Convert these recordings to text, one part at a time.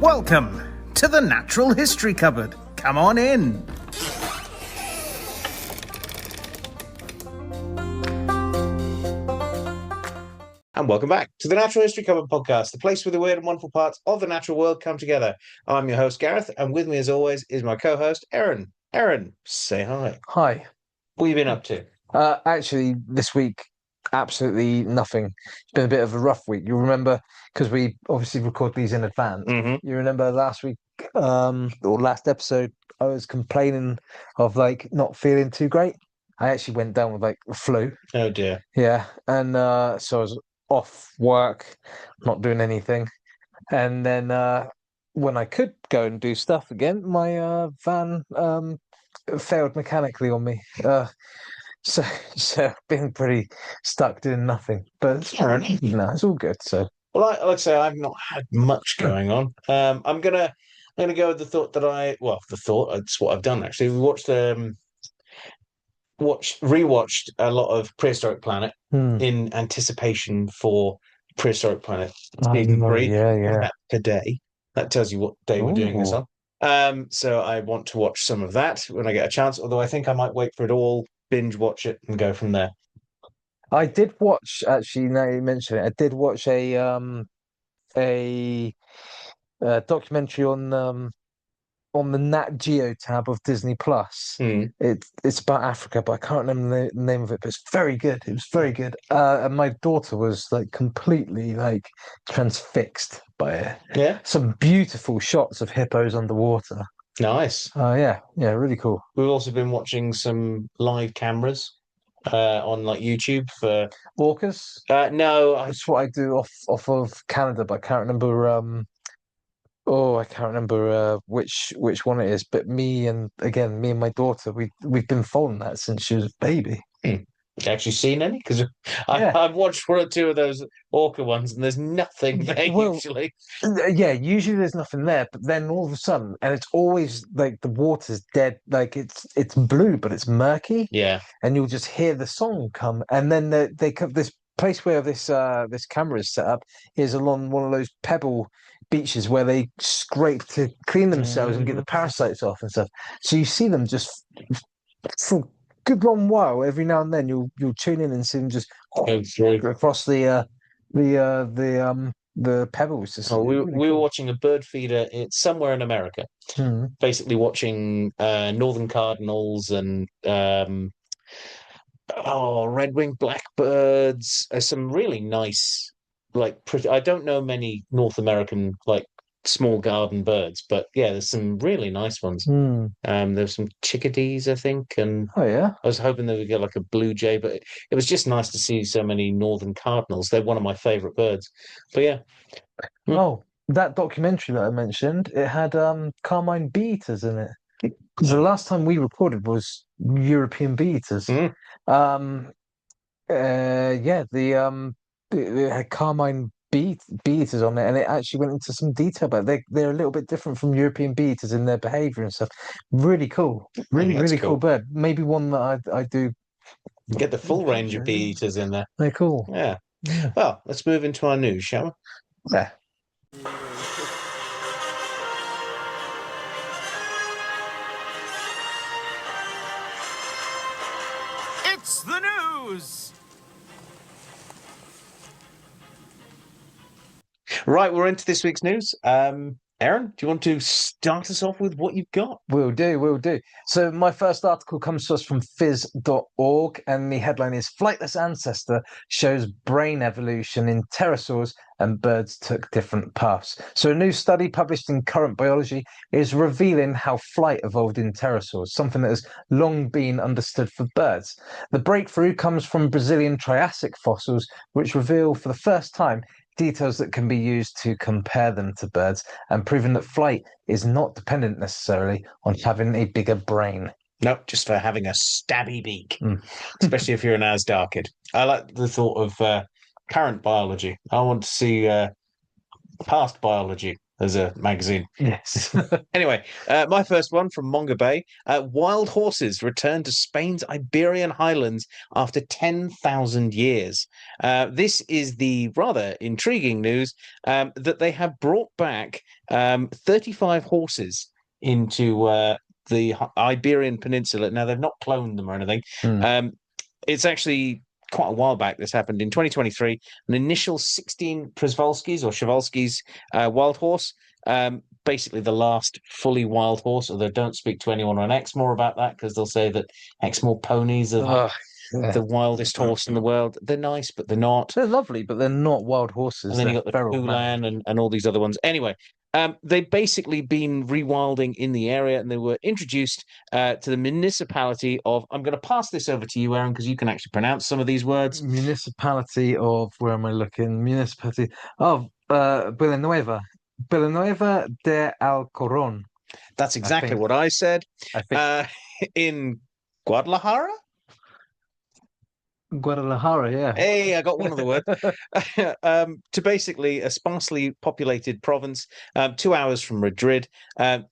Welcome to the Natural History Cupboard. Come on in. And welcome back to the Natural History Cupboard podcast, the place where the weird and wonderful parts of the natural world come together. I'm your host, Gareth, and with me, as always, is my co-host, Erin. Erin, say hi. Hi. What have you been up to? Actually, this week, absolutely nothing. It's been a bit of a rough week. You remember, because we obviously record these in advance. Mm-hmm. You remember last week, or last episode, I was complaining of not feeling too great. I actually went down with the flu. Oh dear. Yeah, and so I was off work, not doing anything, and then when I could go and do stuff again, my van failed mechanically on me. So I've been pretty stuck doing nothing. But Fair enough. no, it's all good. So Well, like I say, I've not had much going on. I'm gonna go with the thought that it's what I've done actually. We rewatched a lot of Prehistoric Planet in anticipation for Prehistoric Planet season 3. Yeah. Today. That tells you what day we're doing this on. So I want to watch some of that when I get a chance, although I think I might wait for it all, binge watch it, and go from there. I did watch, actually, now you mention it, I did watch a documentary on the Nat Geo tab of Disney Plus. It's about Africa, but I can't remember the name of it, but it's very good. It was very good. And my daughter was completely transfixed by it. Yeah. Some beautiful shots of hippos underwater. Nice. Yeah, really cool. We've also been watching some live cameras on YouTube for orcas. No, that's what I do off of Canada, but I can't remember. I can't remember which one it is. But me and my daughter, we've been following that since she was a baby. Actually seen any? Because I've watched one or two of those orca ones, and there's nothing there usually. Yeah, usually there's nothing there, but then all of a sudden, and it's always the water's dead, it's blue, but it's murky. Yeah, and you'll just hear the song come, and then they come this place where this camera is set up is along one of those pebble beaches where they scrape to clean themselves and get the parasites off and stuff. So you see them just for good long while. Every now and then you'll tune in and see them just across the pebbles. we were watching a bird feeder. It's somewhere in America. Basically watching northern cardinals and red-winged blackbirds. Some really nice, pretty. I don't know many North American small garden birds, but yeah, there's some really nice ones. There's some chickadees, I think, and I was hoping they would get a blue jay, but it was just nice to see so many northern cardinals. They're one of my favorite birds. But yeah. Oh, that documentary that I mentioned, it had carmine bee eaters in it. Because the last time we recorded was European bee eaters. It had carmine bee eaters on it, and it actually went into some detail about it. They're a little bit different from European bee eaters in their behavior and stuff. Really cool. Really cool bird. Maybe one that I do get the full range of bee eaters in there. They're cool. Yeah. Well, let's move into our news, shall we? Yeah. It's the news. Right, we're into this week's news. Erin, do you want to start us off with what you've got? Will do. So my first article comes to us from phys.org, and the headline is Flightless Ancestor Shows Brain Evolution in Pterosaurs and Birds Took Different Paths. So a new study published in Current Biology is revealing how flight evolved in pterosaurs, something that has long been understood for birds. The breakthrough comes from Brazilian Triassic fossils, which reveal for the first time details that can be used to compare them to birds, and proving that flight is not dependent necessarily on having a bigger brain. No, just for having a stabby beak, especially if you're an Asdarkid. I like the thought of current biology. I want to see past biology as a magazine. Yes. Anyway, my first one from Monga Bay. Wild horses return to Spain's Iberian highlands after 10,000 years. This is the rather intriguing news that they have brought back 35 horses into the Iberian Peninsula. Now, they've not cloned them or anything. It's actually quite a while back. This happened in 2023. An initial 16 Przewalskis or Przewalskis wild horse, basically the last fully wild horse. Although don't speak to anyone on Exmoor about that because they'll say that Exmoor ponies are the wildest horse in the world. They're nice, but they're not. They're lovely, but they're not wild horses. And then you got the Kulan and all these other ones. Anyway, they've basically been rewilding in the area, and they were introduced to the municipality of. I'm going to pass this over to you, Aaron, because you can actually pronounce some of these words. Municipality of, where am I looking? Municipality of Villanueva. Villanueva de Alcorón. That's exactly what I said. I think in Guadalajara. Guadalajara, yeah. Hey, I got one of the words. To basically a sparsely populated province, 2 hours from Madrid, to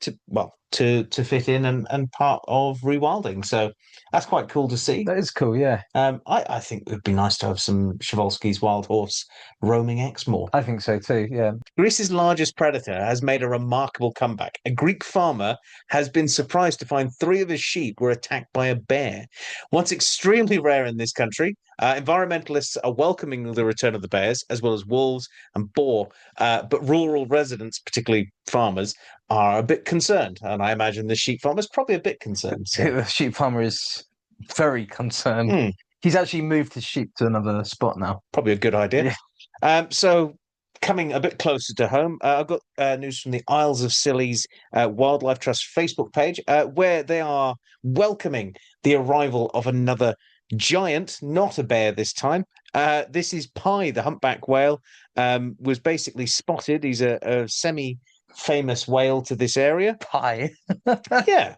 fit in and part of rewilding. So that's quite cool to see. That is cool, yeah. I think it would be nice to have some Przewalski's wild horse roaming Exmoor. I think so too, yeah. Greece's largest predator has made a remarkable comeback. A Greek farmer has been surprised to find 3 of his sheep were attacked by a bear. What's extremely rare in this country, environmentalists are welcoming the return of the bears, as well as wolves and boar, but rural residents, particularly farmers, are a bit concerned. And I imagine the sheep farmer is probably a bit concerned. So. The sheep farmer is very concerned. He's actually moved his sheep to another spot now. Probably a good idea. Yeah. So coming a bit closer to home, I've got news from the Isles of Scilly's Wildlife Trust Facebook page, where they are welcoming the arrival of another giant, not a bear this time. This is Pi, the humpback whale, was basically spotted. He's a semi-famous whale to this area. Pi? Yeah.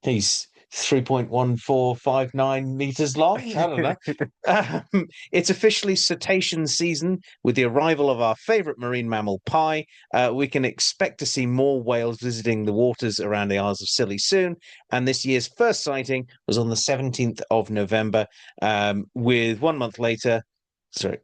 He's 3.1459 meters long. I don't know. It's officially cetacean season with the arrival of our favorite marine mammal, Pi. We can expect to see more whales visiting the waters around the Isles of Scilly soon. And this year's first sighting was on the 17th of November, with 1 month later. Sorry.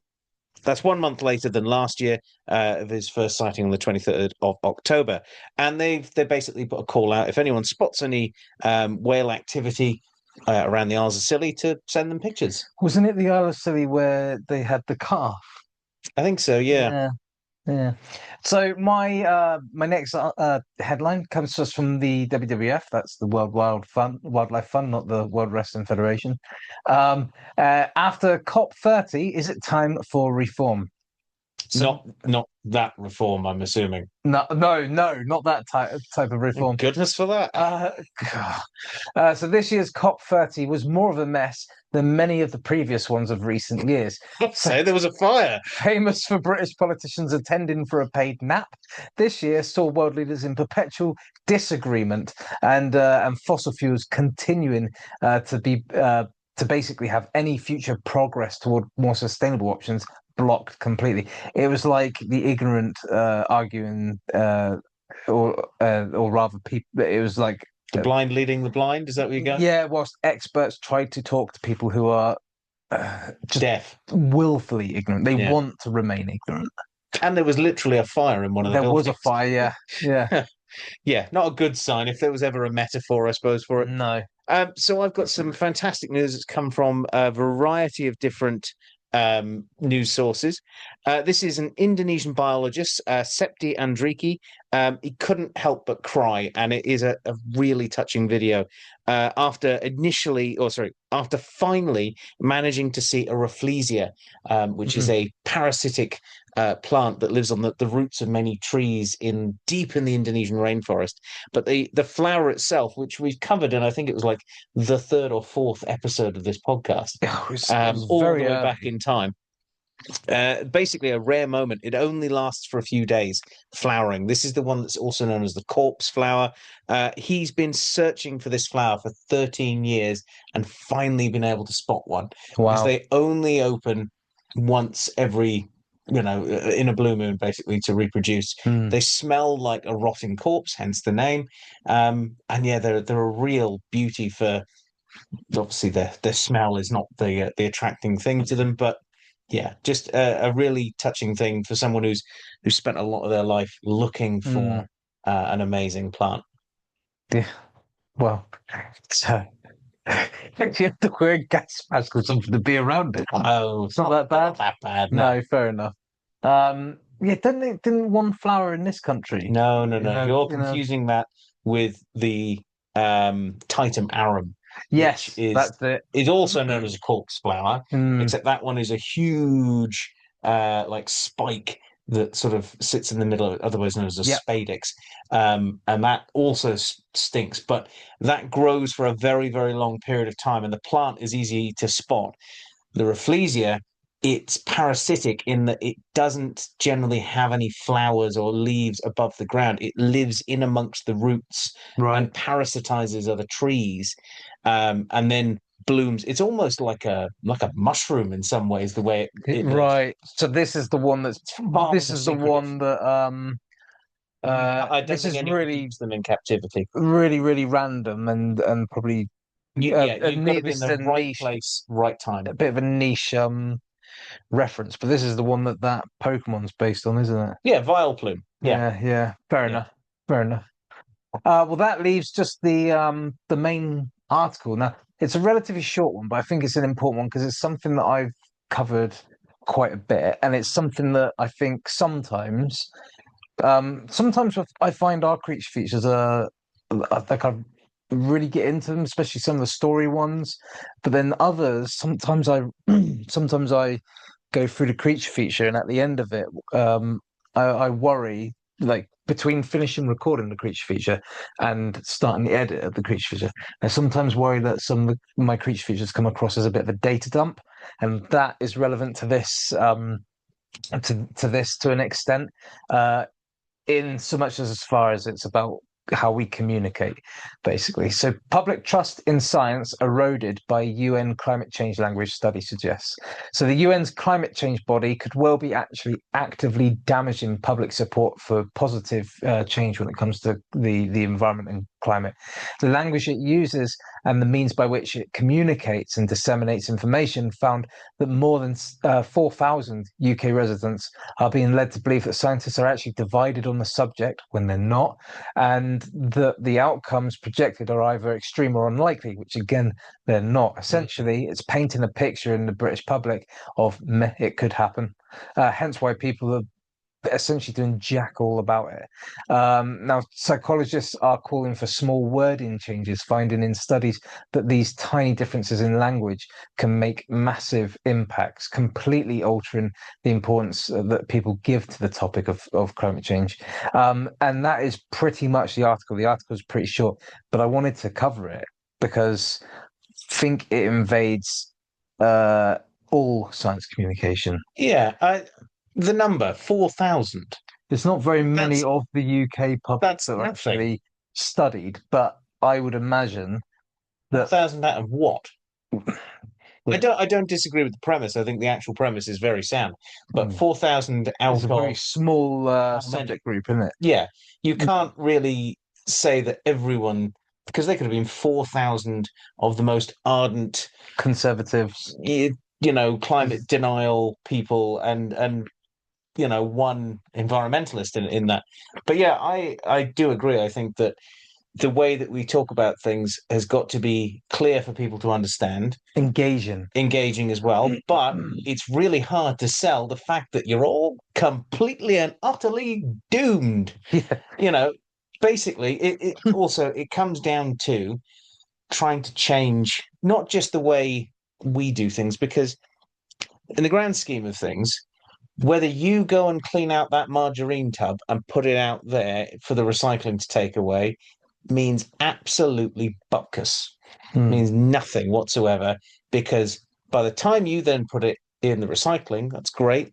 That's 1 month later than last year of his first sighting on the 23rd of October. And they basically put a call out. If anyone spots any whale activity around the Isles of Scilly, to send them pictures. Wasn't it the Isle of Scilly where they had the calf? I think so, yeah. Yeah. So my next headline comes to us from the WWF. That's the World Wildlife Fund, not the World Wrestling Federation. After COP30, is it time for reform? So, not that reform, I'm assuming. No, not that type of reform. Goodness for that. So this year's COP30 was more of a mess than many of the previous ones of recent years. Say there was a fire. Famous for British politicians attending for a paid nap, this year saw world leaders in perpetual disagreement and fossil fuels continuing to basically have any future progress toward more sustainable options blocked completely. It was like the ignorant arguing, or rather, people. It was like the blind leading the blind. Is that where you go? Yeah. Whilst experts tried to talk to people who are just deaf, willfully ignorant, they want to remain ignorant. And there was literally a fire in one of the buildings. There was a fire. Yeah. Yeah. Not a good sign. If there was ever a metaphor, I suppose, for it. No. So I've got some fantastic news that's come from a variety of different news sources. This is an Indonesian biologist, Septi Andriki. He couldn't help but cry, and it is a really touching video. After finally managing to see a rafflesia, which is a parasitic plant that lives on the roots of many trees deep in the Indonesian rainforest. But the flower itself, which we've covered in, I think it was like the 3rd or 4th episode of this podcast, it was all the way back in time. Basically a rare moment. It only lasts for a few days, flowering. This is the one that's also known as the corpse flower. He's been searching for this flower for 13 years and finally been able to spot one. Wow. Because they only open once every in a blue moon, basically, to reproduce. They smell like a rotting corpse, hence the name. And yeah, they're a real beauty for. Obviously, their smell is not the attracting thing to them, but yeah, just a really touching thing for someone who's spent a lot of their life looking for an amazing plant. Yeah. Well, so you have to wear a gas mask or something to be around it. Oh, It's not that bad. Not that bad. No, No, fair enough. Yeah, didn't one flower in this country? no. know, You're you know. confusing that with the Titum arum, Yes, which that's it. is also known as a corpse flower, Mm, except that one is a huge like spike that sort of sits in the middle of it, otherwise known as a Yep. spadix. And that also stinks, but that grows for a very, very long period of time, and the plant is easy to spot. The Rafflesia, it's parasitic in that it doesn't generally have any flowers or leaves above the ground. It lives in amongst the roots right. and parasitizes other trees, and then blooms. It's almost like a mushroom in some ways, the way it looks. Right. So this is the one that's Far this more is the secretive. one that I don't this think is anyone really keeps them in captivity. really random and probably Yeah, you've got to be this in is the a right niche, place, right time. a bit of a niche reference, but this is the one that Pokemon's based on, isn't it? Yeah, Vileplume. Yeah. Yeah. Fair Yeah. enough. Fair enough. Well, that leaves just the main article. Now, it's a relatively short one, but I think it's an important one because it's something that I've covered quite a bit, and it's something that I think sometimes I find our creature features are like I really get into them, especially some of the story ones. But then others, sometimes I go through the creature feature, and at the end of it, I worry, like between finishing recording the creature feature and starting the edit of the creature feature, I sometimes worry that some of my creature features come across as a bit of a data dump, and that is relevant to this to this to an extent. In so much as far as it's about how we communicate, basically. So public trust in science eroded by UN climate change language study suggests. So the UN's climate change body could well be actually actively damaging public support for positive change when it comes to the environment and climate. The language it uses and the means by which it communicates and disseminates information found that more than 4,000 UK residents are being led to believe that scientists are actually divided on the subject when they're not, and that the outcomes projected are either extreme or unlikely, which again, they're not. Essentially, it's painting a picture in the British public of meh, it could happen. Hence why people are essentially doing jack all about it. Now, psychologists are calling for small wording changes, finding in studies that these tiny differences in language can make massive impacts, completely altering the importance that people give to the topic of climate change. And that is pretty much the article. The article is pretty short, but I wanted to cover it because I think it invades all science communication. Yeah, the number 4,000. There's not very many of the UK public That's that are nothing. actually studied, but I would imagine that 4,000 out of what? I don't disagree with the premise. I think the actual premise is very sound. But 4,000 out it's a of very small subject group, isn't it? yeah, you can't really say that everyone, because they could have been 4,000 of the most ardent, Conservatives. climate denial people, and one environmentalist in that. But yeah, I do agree. I think that the way that we talk about things has got to be clear for people to understand, engaging as well. But it's really hard to sell the fact that you're all completely and utterly doomed. Yeah. Basically, it comes down to trying to change not just the way we do things, because in the grand scheme of things, whether you go and clean out that margarine tub and put it out there for the recycling to take away means absolutely bupkis. Means nothing whatsoever, because by the time you then put it in the recycling, that's great.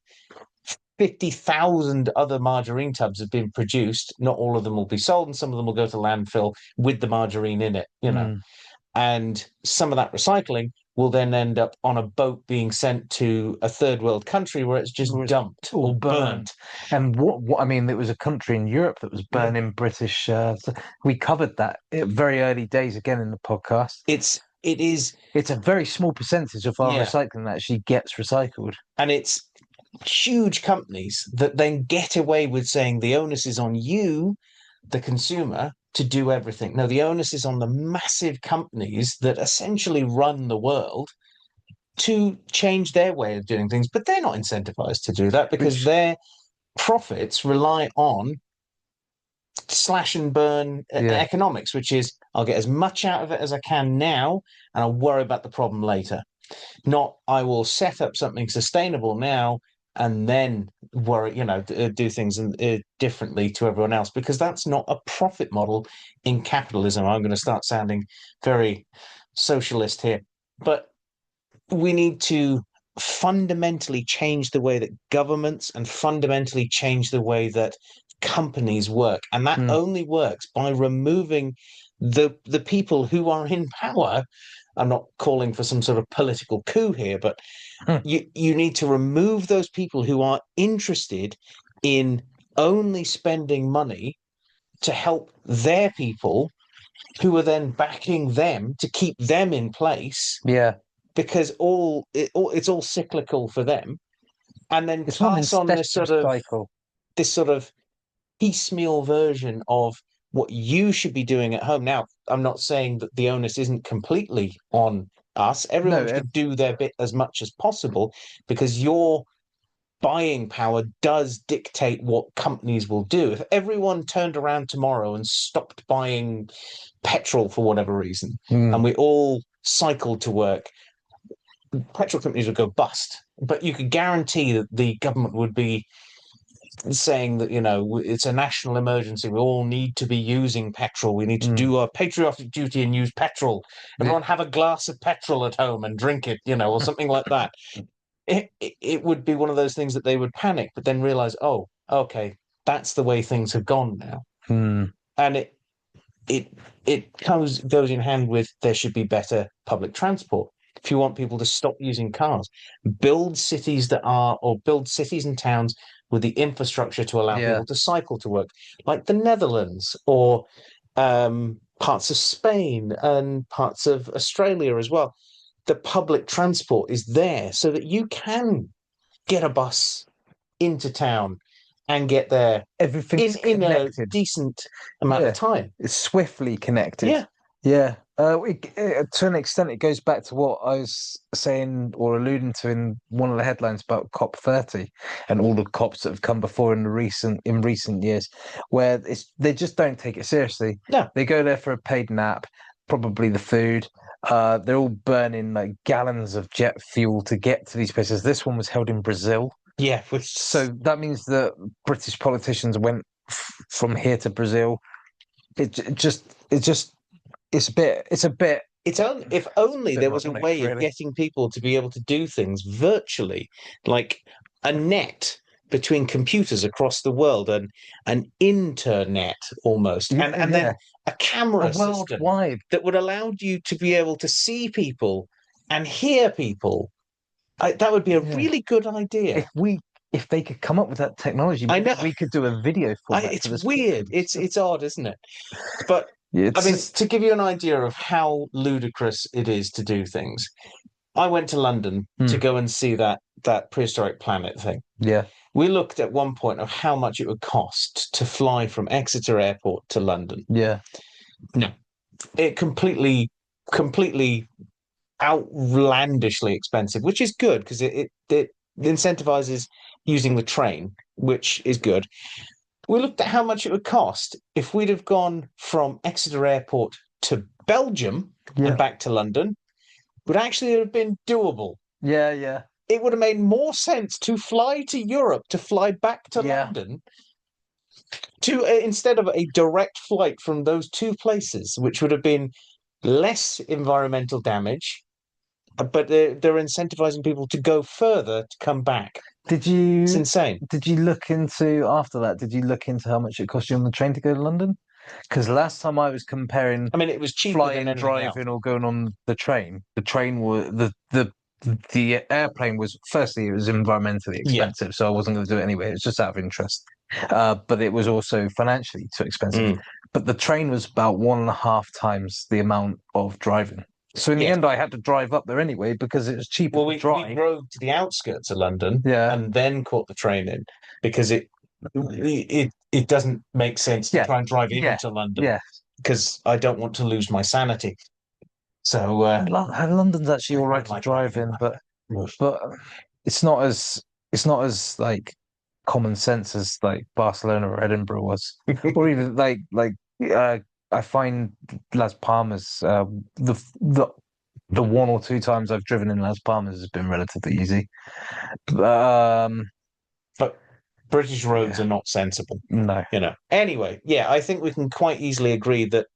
50,000 other margarine tubs have been produced. Not all of them will be sold, and some of them will go to landfill with the margarine in it, and some of that recycling will then end up on a boat being sent to a third world country where it's just dumped or burnt. And what I mean, there was a country in Europe that was burning British. So we covered that at very early days again in the podcast. It's a very small percentage of our recycling that actually gets recycled, and it's huge companies that then get away with saying the onus is on you, the consumer, to do everything. No, the onus is on the massive companies that essentially run the world to change their way of doing things, but they're not incentivized to do that because their profits rely on slash and burn economics, which is I'll get as much out of it as I can now and I'll worry about the problem later. Not I will set up something sustainable now and then worry, do things differently to everyone else, because that's not a profit model in capitalism. I'm going to start sounding very socialist here, but we need to fundamentally change the way that governments and fundamentally change the way that companies work. And that only works by removing the people who are in power. I'm not calling for some sort of political coup here, but you need to remove those people who are interested in only spending money to help their people, who are then backing them to keep them in place. Yeah. Because it's all cyclical for them. And then it's pass on this sort of piecemeal version of what you should be doing at home. Now, I'm not saying that the onus isn't completely on us. Everyone should do their bit as much as possible, because your buying power does dictate what companies will do. If everyone turned around tomorrow and stopped buying petrol for whatever reason, and we all cycled to work, petrol companies would go bust. But you could guarantee that the government would be saying that, it's a national emergency. We all need to be using petrol. We need to do our patriotic duty and use petrol. Everyone have a glass of petrol at home and drink it, or something like that. It would be one of those things that they would panic, but then realize, oh, okay, that's the way things have gone now. And it goes in hand with there should be better public transport. If you want people to stop using cars, build cities and towns with the infrastructure to allow people to cycle to work, like the Netherlands or parts of Spain and parts of Australia as well. The public transport is there so that you can get a bus into town and get there in a decent amount of time. It's swiftly connected. Yeah. To an extent, it goes back to what I was saying or alluding to in one of the headlines about COP30 and all the COPs that have come before in recent years, where they just don't take it seriously. No, they go there for a paid nap, probably the food. They're all burning like gallons of jet fuel to get to these places. This one was held in Brazil. Yeah, so that means that British politicians went from here to Brazil. It's a bit. If only there was a way of getting people to be able to do things virtually, like a net between computers across the world, and an internet almost, and then a camera system that would allow you to be able to see people and hear people. That would be a really good idea. If they could come up with that technology, I know we could do a video for that. It's weird. It's odd, isn't it? But to give you an idea of how ludicrous it is to do things, I went to London to go and see that prehistoric planet thing. Yeah. We looked at one point of how much it would cost to fly from Exeter Airport to London. Yeah. No. It completely outlandishly expensive, which is good because it incentivizes using the train, which is good. We looked at how much it would cost if we'd have gone from Exeter Airport to Belgium and back to London. Would actually have been doable. Yeah. It would have made more sense to fly to Europe, to fly back to London, to instead of a direct flight from those two places, which would have been less environmental damage, but they're incentivizing people to go further to come back. It's insane. Did you look into, after that, how much it cost you on the train to go to London? Because last time I was comparing I mean, it was cheaper flying, than anything else. driving, or going on the train. The train was the airplane was, firstly, it was environmentally Yeah. expensive, so I wasn't going to do it anyway. It was just out of interest. But it was also financially too expensive. Mm. But the train was about 1.5 times the amount of driving. So in the Yes. end, I had to drive up there anyway because it was cheaper Well, to we drive. drove to the outskirts of London Yeah. and then caught the train in because it doesn't make sense to Yeah. try and drive Yeah. into London Yeah. because I don't want to lose my sanity. So London's actually all right to like drive in, London. but it's not as like common sense as like Barcelona or Edinburgh was, or even uh, I find Las Palmas the 1 or 2 times I've driven in Las Palmas has been relatively easy. But British roads Yeah. are not sensible, No. you know. Anyway, yeah, I think we can quite easily agree that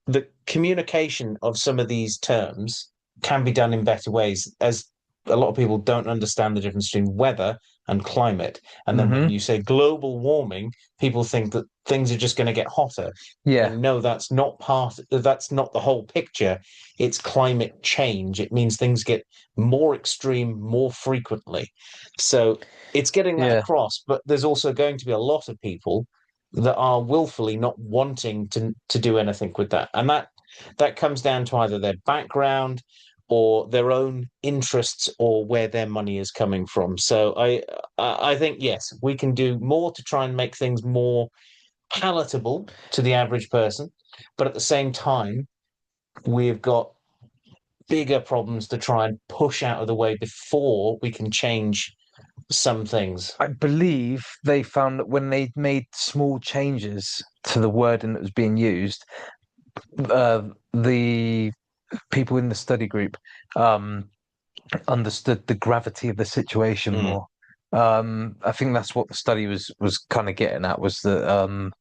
the communication of some of these terms can be done in better ways, as a lot of people don't understand the difference between weather and climate. And then when Hmm. you say global warming, people think that things are just going to get hotter. Yeah. And no, that's not the whole picture. It's climate change. It means things get more extreme more frequently. So it's getting that Yeah. across, but there's also going to be a lot of people that are willfully not wanting to do anything with that. And that comes down to either their background or their own interests or where their money is coming from. So I think yes, we can do more to try and make things more palatable to the average person, but at the same time, we've got bigger problems to try and push out of the way before we can change some things. I believe they found that when they made small changes to the wording that was being used, the people in the study group understood the gravity of the situation Mm. more. I think that's what the study was kind of getting at, was that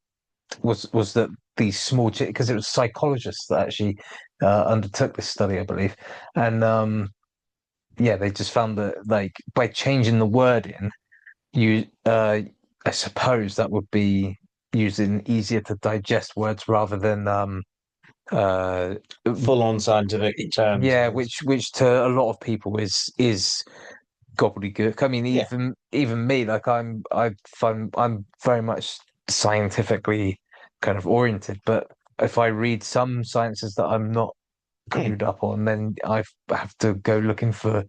was that these small, because it was psychologists that actually undertook this study, I believe, and yeah, they just found that like by changing the wording, you I suppose that would be using easier to digest words rather than uh Full on scientific terms. yeah, which to a lot of people is gobbledygook. I mean, Yeah. even me, like I'm very much scientifically kind of oriented, but if I read some sciences that I'm not clued up on, then I have to go looking for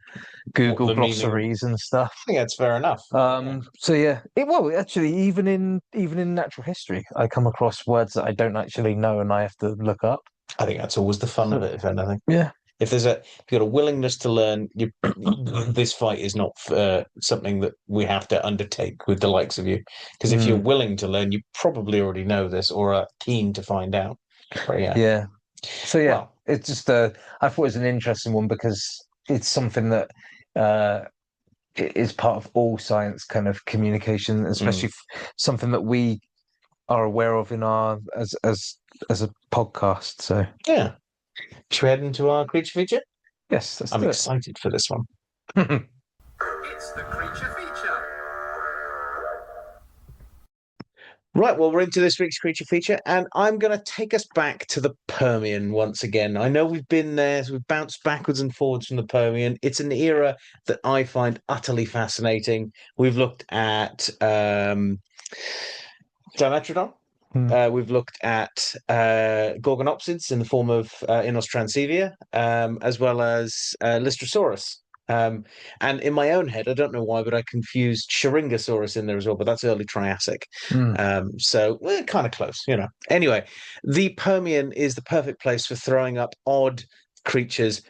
Google the meaning- glossaries and stuff. I think that's fair enough. So yeah, well, actually, even in natural history, I come across words that I don't actually know, and I have to look up. I think that's always the fun of it, if anything. Yeah. If you've got a willingness to learn, this fight is not something that we have to undertake with the likes of you. Because if you're willing to learn, you probably already know this or are keen to find out. But yeah. Yeah. So yeah, Well, it's just I thought it was an interesting one because it's something that is part of all science kind of communication, especially something that we are aware of in our as a podcast. So yeah. Should we head into our creature feature? yes, let's I'm do excited for this one. it. It's the creature feature. Right, well, we're into this week's creature feature, and I'm going to take us back to the Permian once again. I know we've been there, so we've bounced backwards and forwards from the Permian. It's an era that I find utterly fascinating. We've looked at Dimetrodon. We've looked at Gorgonopsids in the form of Inos transivia, as well as Lystrosaurus. And in my own head, I don't know why, but I confused Sharingosaurus in there as well, but that's early Triassic. So we're kind of close, you know. Anyway, the Permian is the perfect place for throwing up odd creatures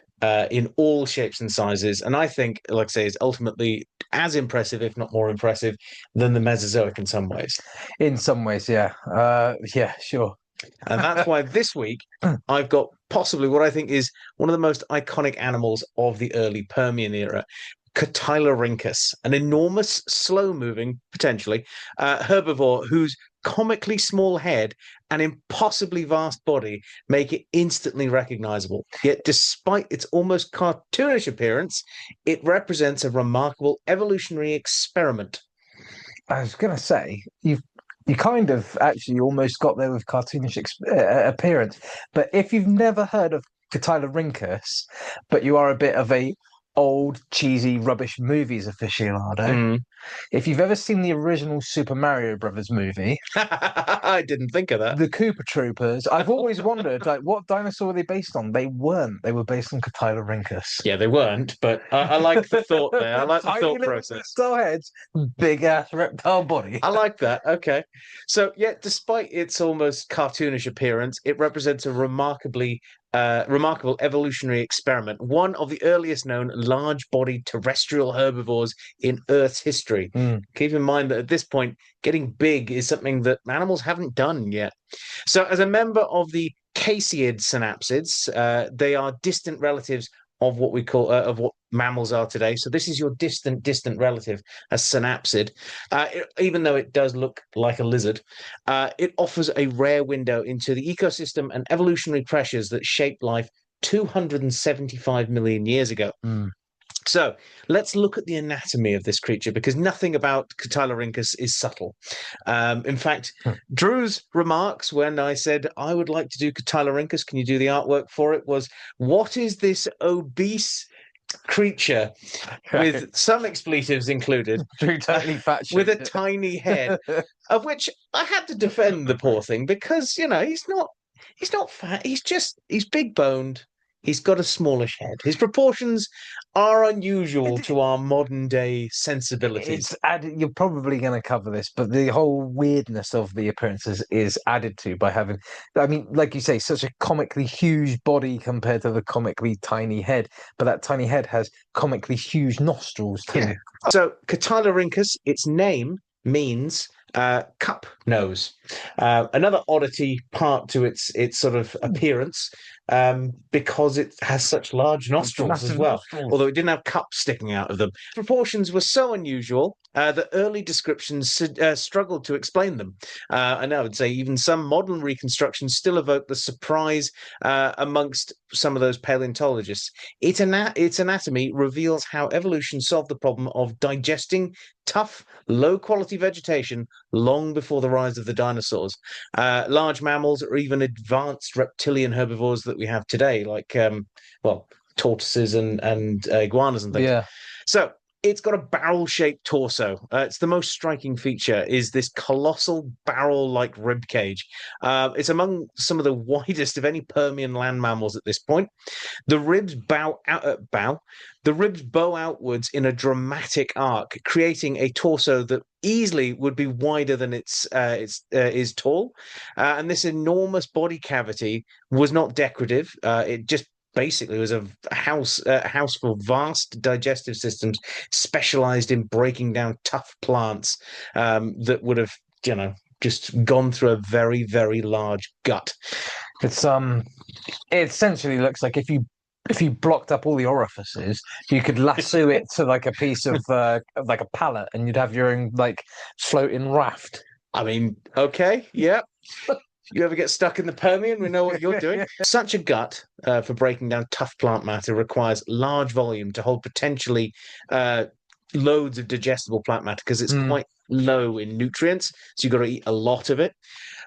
in all shapes and sizes. And I think, like I say, is ultimately as impressive, if not more impressive, than the Mesozoic in some ways. In some ways, yeah. Yeah, sure. And that's why this week I've got possibly what I think is one of the most iconic animals of the early Permian era, Cotylorhynchus, an enormous, slow-moving, potentially, herbivore whose comically small head and impossibly vast body make it instantly recognizable. Yet, despite its almost cartoonish appearance, it represents a remarkable evolutionary experiment. I was going to say, You kind of actually almost got there with cartoonish appearance. But if you've never heard of Cotylorhynchus, but you are a bit of a old, cheesy, rubbish movies aficionado, if you've ever seen the original Super Mario Brothers movie, I didn't think of that. the Koopa Troopers, I've always wondered, like, what dinosaur were they based on? They weren't. They were based on Cotylorhynchus. Yeah, they weren't, but I like the thought there. I like the Tiny thought little process. crystal heads, big ass reptile body. I like that. Okay. So, yeah, despite its almost cartoonish appearance, it represents a remarkable evolutionary experiment, one of the earliest known large-bodied terrestrial herbivores in Earth's history. Keep in mind that at this point, getting big is something that animals haven't done yet. So, as a member of the caseid synapsids, they are distant relatives of what we call of what mammals are today. So this is your distant relative, a synapsid. Even though it does look like a lizard, it offers a rare window into the ecosystem and evolutionary pressures that shaped life 275 million years ago. So let's look at the anatomy of this creature, because nothing about Cotylorhynchus is subtle. In fact, Drew's remarks when I said I would like to do Cotylorhynchus, can you do the artwork for it, was, what is this obese creature with some expletives included, Drew totally fat with a tiny head, of which I had to defend the poor thing because, you know, he's not fat, he's big boned. He's got a smallish head. His proportions are unusual to our modern day sensibilities. You're probably going to cover this, but the whole weirdness of the appearances is added to by having, I mean, like you say, such a comically huge body compared to the comically tiny head. But that tiny head has comically huge nostrils too. Yeah. So Cotylorhynchus, its name means cup nose. Another oddity part to its sort of appearance, because it has such large nostrils as well, although it didn't have cups sticking out of them. Proportions were so unusual that early descriptions struggled to explain them. And I would say even some modern reconstructions still evoke the surprise amongst some of those paleontologists. Its anatomy reveals how evolution solved the problem of digesting tough, low-quality vegetation long before the rise of the dinosaurs. Large mammals or even advanced reptilian herbivores that we have today, like tortoises and iguanas and things. Yeah. So it's got a barrel-shaped torso. It's the most striking feature is this colossal barrel-like rib cage. It's among some of the widest of any Permian land mammals at this point. The ribs bow outwards in a dramatic arc, creating a torso that easily would be wider than is tall. And this enormous body cavity was not decorative. It just basically was a house for vast digestive systems specialized in breaking down tough plants that would have, you know, just gone through a very, very large gut. It's it essentially looks like if you blocked up all the orifices, you could lasso it to like a piece of like a pallet, and you'd have your own like floating raft. I mean, okay, yeah. You ever get stuck in the Permian? We know what you're doing. Such a gut for breaking down tough plant matter requires large volume to hold potentially loads of digestible plant matter because it's quite low in nutrients. So you've got to eat a lot of it.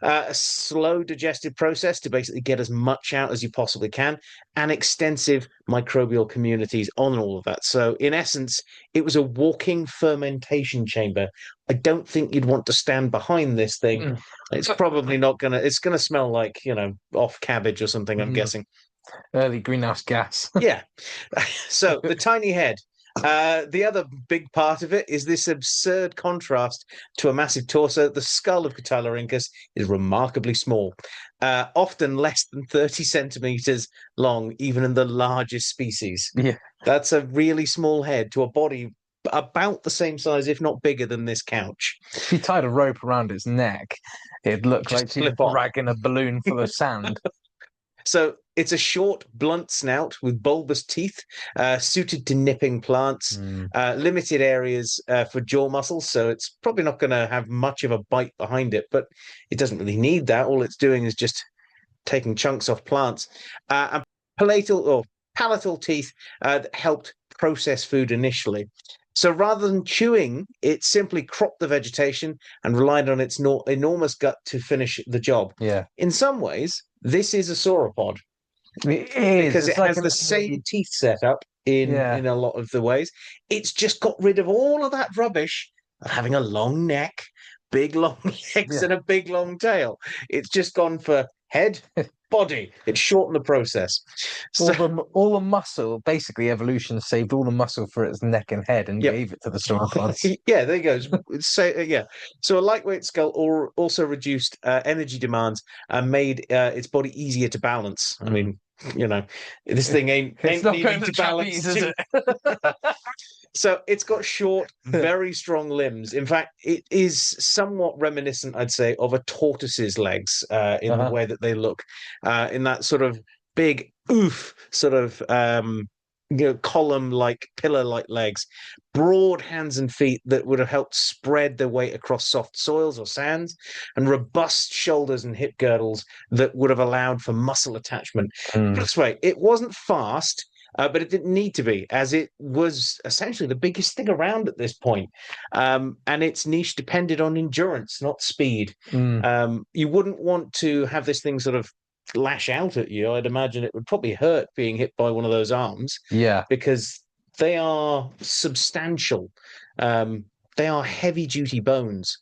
A slow digestive process to basically get as much out as you possibly can, and extensive microbial communities on all of that. So in essence, it was a walking fermentation chamber. I don't think you'd want to stand behind this thing. It's probably not it's gonna smell like, you know, off cabbage or something, I'm guessing. Early greenhouse gas. Yeah. So the tiny head. The other big part of it is this absurd contrast to a massive torso. The skull of Cotylorhynchus is remarkably small, often less than 30 centimeters long, even in the largest species. Yeah. That's a really small head to a body about the same size, if not bigger than this couch. If you tied a rope around its neck, it'd look like she's dragging a balloon full of sand. So it's a short, blunt snout with bulbous teeth, suited to nipping plants, limited areas for jaw muscles. So it's probably not going to have much of a bite behind it, but it doesn't really need that. All it's doing is just taking chunks off plants. And palatal teeth that helped process food initially. So rather than chewing, it simply cropped the vegetation and relied on its enormous gut to finish the job. Yeah. In some ways, this is a sauropod It is. because It's it like has an the same teeth setup in a lot of the ways. It's just got rid of all of that rubbish of having a long neck, big long legs, and a big long tail. It's just gone for head, body. It's shortened the process. So, all the muscle, basically evolution saved all the muscle for its neck and head and Yep. gave it to the sauropods. yeah, there you go. So a lightweight skull also reduced energy demands and made its body easier to balance. I mean, this thing ain't It's not needing going to to balance. trapeze, is it? So it's got short, very strong limbs. In fact, it is somewhat reminiscent, I'd say, of a tortoise's legs in the way that they look, in that sort of big sort of column-like, pillar-like legs, broad hands and feet that would have helped spread their weight across soft soils or sands, and robust shoulders and hip girdles that would have allowed for muscle attachment. This way, it wasn't fast. But it didn't need to be, as it was essentially the biggest thing around at this point. And its niche depended on endurance, not speed. You wouldn't want to have this thing sort of lash out at you. I'd imagine it would probably hurt being hit by one of those arms. Yeah. Because they are substantial. They are heavy-duty bones.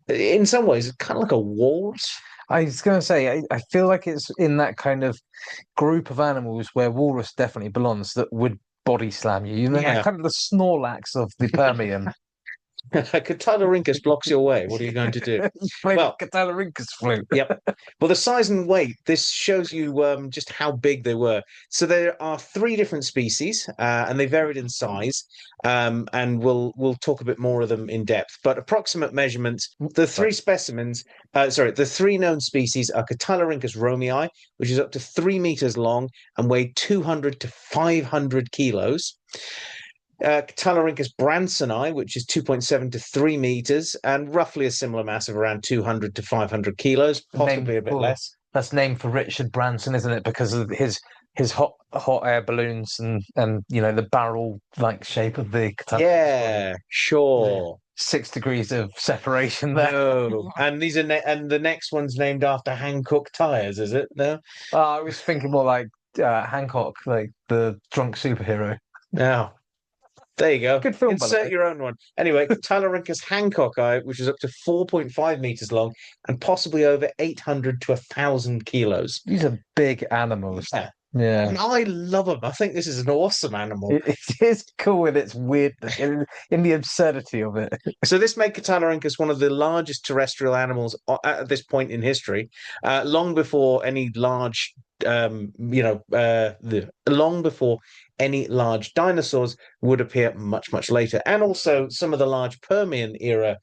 In some ways, it's kind of like a walrus. I was going to say, I feel like it's in that kind of group of animals where walrus definitely belongs that would body slam you. Kind of the Snorlax of the Permian. Cotylorhynchus blocks your way. What are you going to do? Well, Cotylorhynchus flute. Yep. Well, the size and weight, this shows you just how big they were. So there are 3 different species, and they varied in size. And we'll talk a bit more of them in depth. But approximate measurements, the 3 specimens, the 3 known species are Cotylorhynchus romei, which is up to 3 meters long and weighed 200 to 500 kilos. Cotylorhynchus bransoni, which is 2.7 to 3 meters and roughly a similar mass of around 200 to 500 kilos, possibly a bit less. That's named for Richard Branson, isn't it? Because of his hot air balloons and the barrel like shape of the Cotylorhynchus. Yeah, sure. 6 degrees of separation there. No, and these are and the next one's named after Hankook tires, is it? No, I was thinking more like Hancock, like the drunk superhero. No. There you go. Good film. Insert your own one. Anyway, Cotylorhynchus hancocki, which is up to 4.5 meters long and possibly over 800 to 1,000 kilos. These are big animals. Yeah. And I love them. I think this is an awesome animal. It is cool in its weirdness, in the absurdity of it. So this made Cotylorhynchus one of the largest terrestrial animals at this point in history, long before any large, long before any large dinosaurs would appear much later, and also some of the large Permian era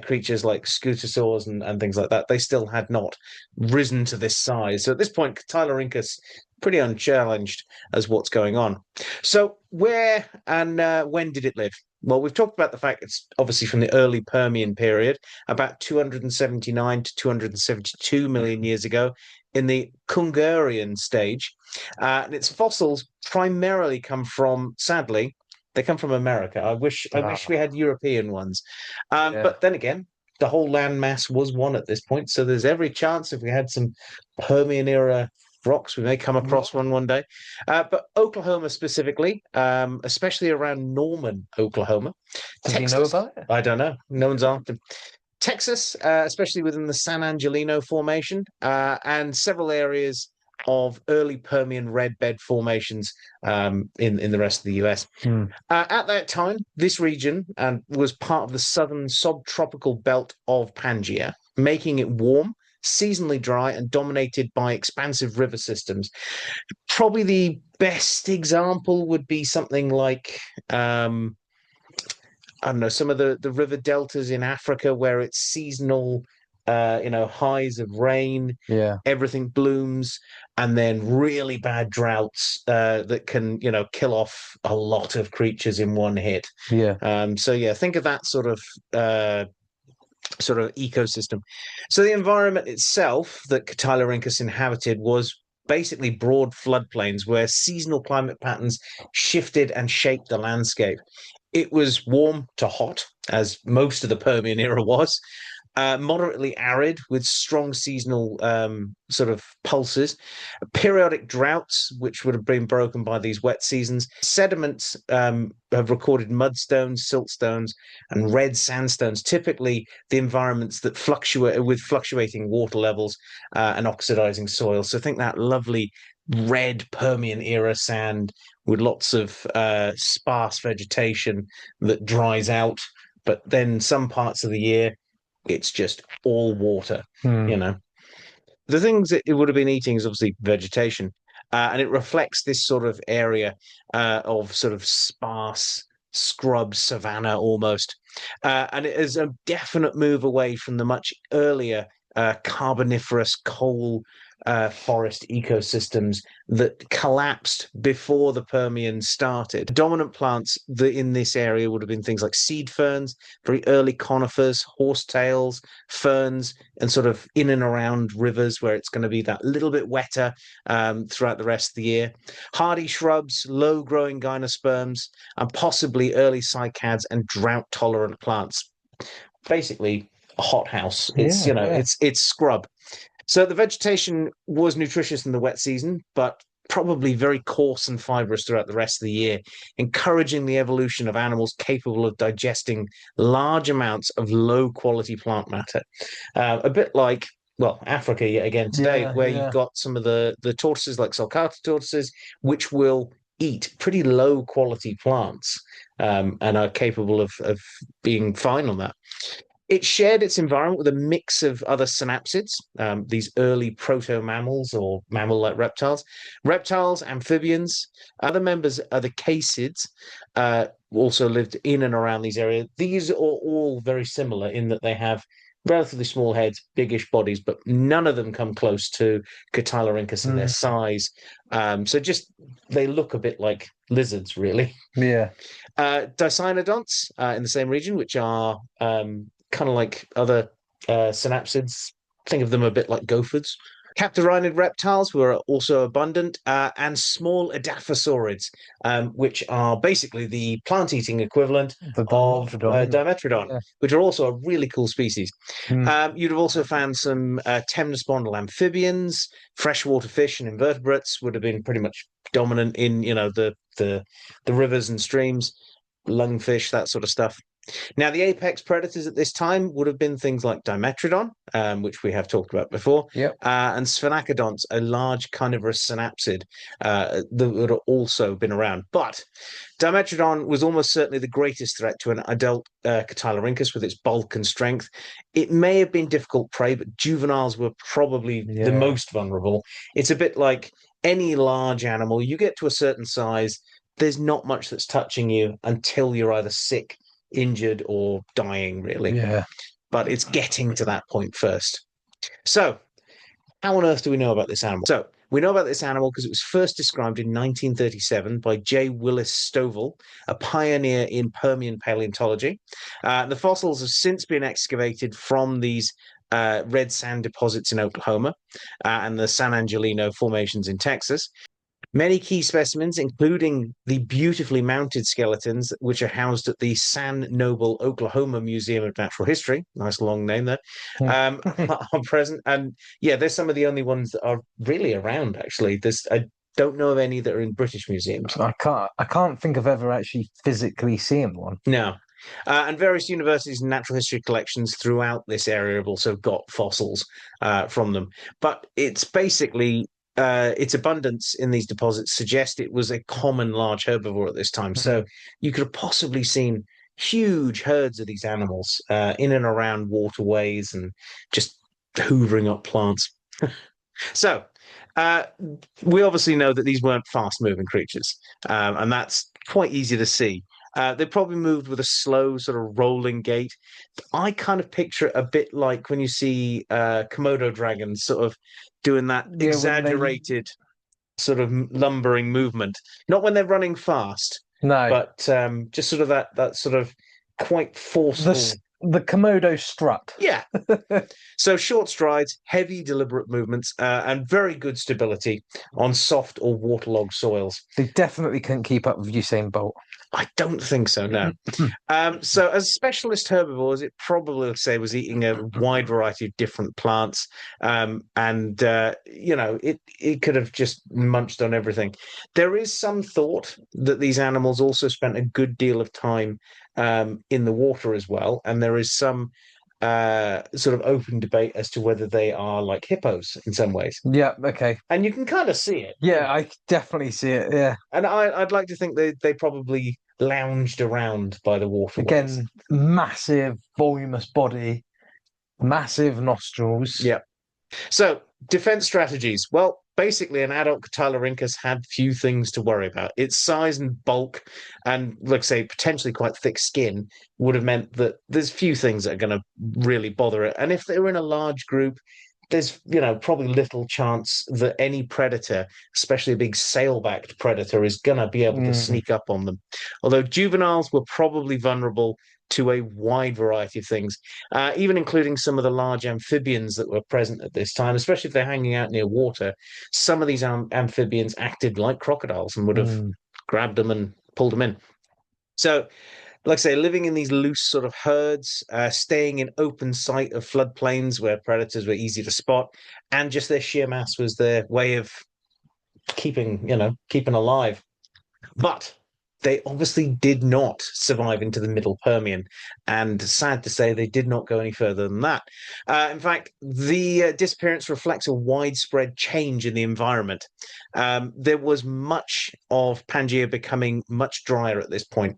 creatures like scutosaurs and things like that. They still had not risen to this size. So at this point, Cotylorhynchus pretty unchallenged as what's going on. So where and when did it live? Well, we've talked about the fact it's obviously from the early Permian period, about 279 to 272 million years ago, in the Kungurian stage. And its fossils primarily come from, sadly, they come from America. I wish we had European ones. But then again, the whole landmass was one at this point. So there's every chance if we had some Permian era rocks, we may come across one day. But Oklahoma specifically, especially around Norman, Oklahoma. Does he know about it? I don't know. No one's asked him. Texas, especially within the San Angelino Formation, and several areas of early Permian red bed formations in the rest of the US. At that time, this region was part of the southern subtropical belt of Pangaea, making it warm, seasonally dry, and dominated by expansive river systems. Probably the best example would be something like I don't know, some of the river deltas in Africa where it's seasonal, highs of rain, everything blooms, and then really bad droughts that can, kill off a lot of creatures in one hit. Think of that sort of ecosystem. So the environment itself that Cotylorhynchus inhabited was basically broad floodplains where seasonal climate patterns shifted and shaped the landscape. It was warm to hot, as most of the Permian era was, moderately arid with strong seasonal sort of pulses, periodic droughts, which would have been broken by these wet seasons. Sediments have recorded mudstones, siltstones, and red sandstones, typically the environments that fluctuate with fluctuating water levels and oxidizing soil. So think that lovely red Permian era sand with lots of sparse vegetation that dries out. But then some parts of the year, it's just all water, you know. The things that it would have been eating is obviously vegetation, and it reflects this sort of area of sort of sparse scrub savanna almost. And it is a definite move away from the much earlier carboniferous coal forest ecosystems that collapsed before the Permian started. Dominant plants in this area would have been things like seed ferns, very early conifers, horsetails, ferns, and sort of in and around rivers where it's going to be that little bit wetter throughout the rest of the year. Hardy shrubs, low-growing gymnosperms, and possibly early cycads and drought-tolerant plants. Basically, a hothouse. It's it's scrub. So the vegetation was nutritious in the wet season, but probably very coarse and fibrous throughout the rest of the year, encouraging the evolution of animals capable of digesting large amounts of low-quality plant matter. A bit like, well, Africa yet again today, where you've got some of the tortoises like sulcata tortoises, which will eat pretty low-quality plants and are capable of being fine on that. It shared its environment with a mix of other synapsids, these early proto-mammals or mammal-like reptiles, amphibians. Other members are the casids, also lived in and around these areas. These are all very similar in that they have relatively small heads, biggish bodies, but none of them come close to Cotylorhynchus in their size. So just they look a bit like lizards, really. Yeah. Dicynodonts in the same region, which are kind of like other synapsids. Think of them a bit like gophers. Captorhinid reptiles were also abundant, and small edaphosaurids, which are basically the plant-eating equivalent of Dimetrodon, which are also a really cool species. You'd have also found some temnospondyl amphibians, freshwater fish, and invertebrates would have been pretty much dominant in the rivers and streams, lungfish, that sort of stuff. Now, the apex predators at this time would have been things like Dimetrodon, which we have talked about before, and Sphenacodonts, a large carnivorous synapsid that would have also been around. But Dimetrodon was almost certainly the greatest threat to an adult Cotylorhynchus with its bulk and strength. It may have been difficult prey, but juveniles were probably the most vulnerable. It's a bit like any large animal. You get to a certain size, there's not much that's touching you until you're either sick, injured, or dying, really. But it's getting to that point first. So how on earth do we know about this animal? So we know about this animal because it was first described in 1937 by J. Willis Stovall, a pioneer in Permian paleontology. The fossils have since been excavated from these red sand deposits in Oklahoma and the San Angelino formations in Texas. Many key specimens, including the beautifully mounted skeletons, which are housed at the San Noble, Oklahoma Museum of Natural History, nice long name there, are present. And they're some of the only ones that are really around, actually. I don't know of any that are in British museums. I can't think of ever actually physically seeing one. No. And various universities and natural history collections throughout this area have also got fossils from them. But it's basically its abundance in these deposits suggest it was a common large herbivore at this time. So you could have possibly seen huge herds of these animals in and around waterways and just hoovering up plants. So we obviously know that these weren't fast-moving creatures, and that's quite easy to see. They probably moved with a slow sort of rolling gait. I kind of picture it a bit like when you see Komodo dragons sort of doing that exaggerated sort of lumbering movement. Not when they're running fast, but just sort of that sort of quite forceful. the Komodo strut. Yeah. So short strides, heavy, deliberate movements, and very good stability on soft or waterlogged soils. They definitely couldn't keep up with Usain Bolt. I don't think so, no. So as specialist herbivores, it probably, let's say, was eating a wide variety of different plants. It could have just munched on everything. There is some thought that these animals also spent a good deal of time in the water as well. And there is some sort of open debate as to whether they are like hippos in some ways. Yeah, okay. And you can kind of see it. Yeah, I definitely see it, yeah. And I'd like to think they probably lounged around by the water. Again, massive, voluminous body, massive nostrils. Yeah. So, defense strategies. Well, basically, an adult Cotylorhynchus had few things to worry about. Its size and bulk, and let's say potentially quite thick skin, would have meant that there's few things that are going to really bother it. And if they were in a large group, there's probably little chance that any predator, especially a big sail-backed predator, is going to be able to sneak up on them. Although juveniles were probably vulnerable to a wide variety of things, even including some of the large amphibians that were present at this time, especially if they're hanging out near water. Some of these amphibians acted like crocodiles and would have grabbed them and pulled them in. So, like I say, living in these loose sort of herds, staying in open sight of floodplains where predators were easy to spot, and just their sheer mass was their way of keeping alive. But they obviously did not survive into the middle Permian, and sad to say, they did not go any further than that. In fact, the disappearance reflects a widespread change in the environment. There was much of Pangaea becoming much drier at this point.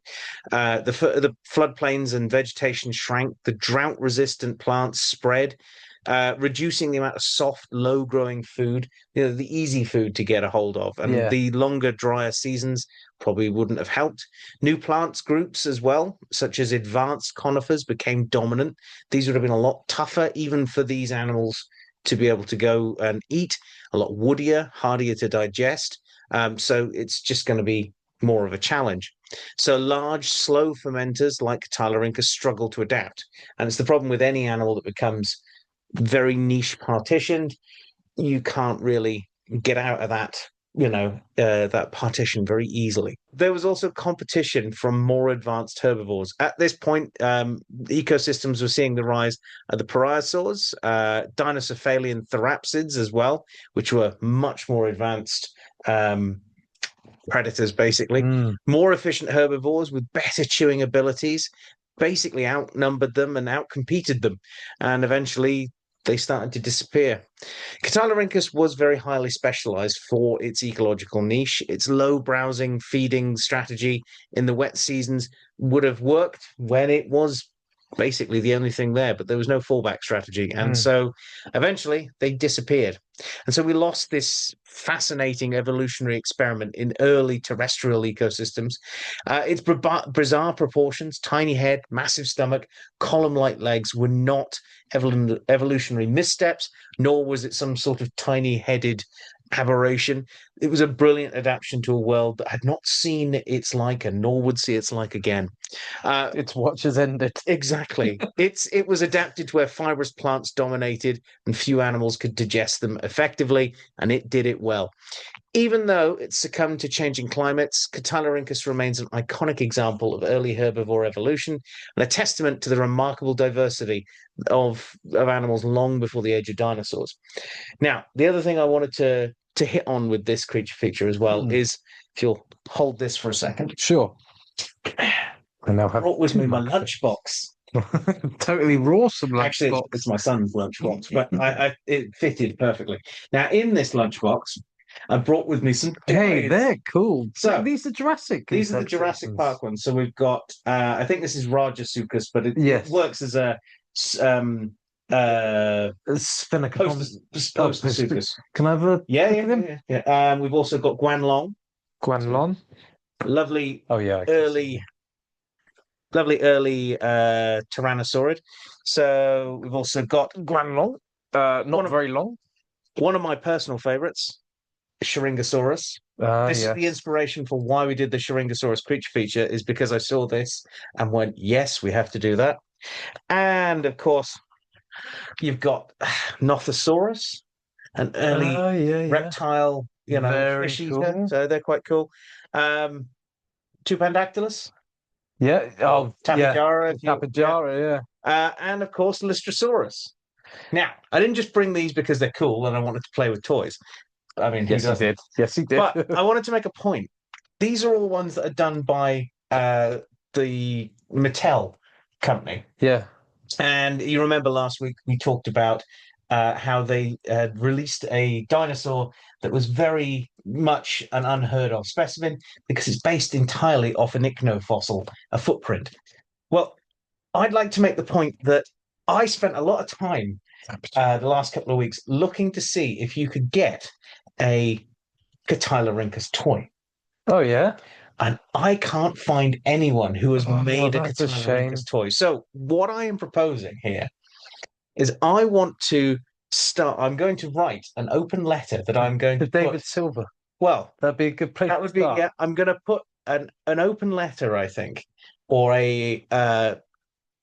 The floodplains and vegetation shrank. The drought-resistant plants spread, reducing the amount of soft, low-growing food, the easy food to get a hold of. And the longer, drier seasons probably wouldn't have helped. New plants groups as well, such as advanced conifers, became dominant. These would have been a lot tougher, even for these animals to be able to go and eat, a lot woodier, hardier to digest. So it's just going to be more of a challenge. So large, slow fermenters like Cotylorhynchus struggle to adapt. And it's the problem with any animal that becomes very niche partitioned. You can't really get out of that that partition very easily. There was also competition from more advanced herbivores. At this point, ecosystems were seeing the rise of the pariasaurs, dinocephalian therapsids as well, which were much more advanced predators, basically. More efficient herbivores with better chewing abilities basically outnumbered them and outcompeted them. And eventually, they started to disappear. Cotylorhynchus was very highly specialized for its ecological niche. Its low browsing feeding strategy in the wet seasons would have worked when it was basically the only thing there, but there was no fallback strategy. And so eventually they disappeared. And so we lost this fascinating evolutionary experiment in early terrestrial ecosystems. Its bizarre proportions, tiny head, massive stomach, column-like legs were not evolutionary missteps, nor was it some sort of tiny-headed aberration. It was a brilliant adaptation to a world that had not seen its like and nor would see its like again. Its watch has ended. Exactly. It was adapted to where fibrous plants dominated and few animals could digest them effectively, and it did it well. Even though it succumbed to changing climates, Cotylorhynchus remains an iconic example of early herbivore evolution and a testament to the remarkable diversity of animals long before the age of dinosaurs. Now, the other thing I wanted to hit on with this creature feature as well is, if you'll hold this for a second. Sure. I now have brought with me my lunchbox. Totally rawsome lunchbox. Actually, it's my son's lunchbox, but it fitted perfectly. Now, in this lunchbox, I brought with me some toys. Hey, they're cool. So these are Jurassic. These are the Jurassic Park ones. So we've got, I think this is Rajasuchus, but it works as a Sphenicodon. Postosuchus. Can I have a Yeah. We've also got Guanlong. Guanlong? Lovely early Tyrannosaurid. So we've also got Guanlong. Not very long. One of my personal favorites, Syringosaurus. This is the inspiration for why we did the Syringosaurus creature feature, is because I saw this and went, yes, we have to do that. And of course, you've got Nothosaurus, an early reptile, Very fish eater. cool. So they're quite cool. Tupandactylus. Yeah. Oh, Tapejara. Tapejara, yeah. And of course, Lystrosaurus. Now, I didn't just bring these because they're cool and I wanted to play with toys. I mean, Yes, he did. Yes, he did. But I wanted to make a point. These are all ones that are done by the Mattel company. Yeah. And you remember last week we talked about how they released a dinosaur that was very much an unheard of specimen because it's based entirely off an ichno-fossil, a footprint. Well, I'd like to make the point that I spent a lot of time the last couple of weeks looking to see if you could get a Cotylorhynchus toy. Oh, yeah. And I can't find anyone who has made a that's a shame. Cotylorhynchus toy. So what I am proposing here is I want to start. I'm going to write an open letter that I'm going to David put. Silver. Well, That'd be a good place that to would be start. yeah. I'm going to put an open letter, I think, or a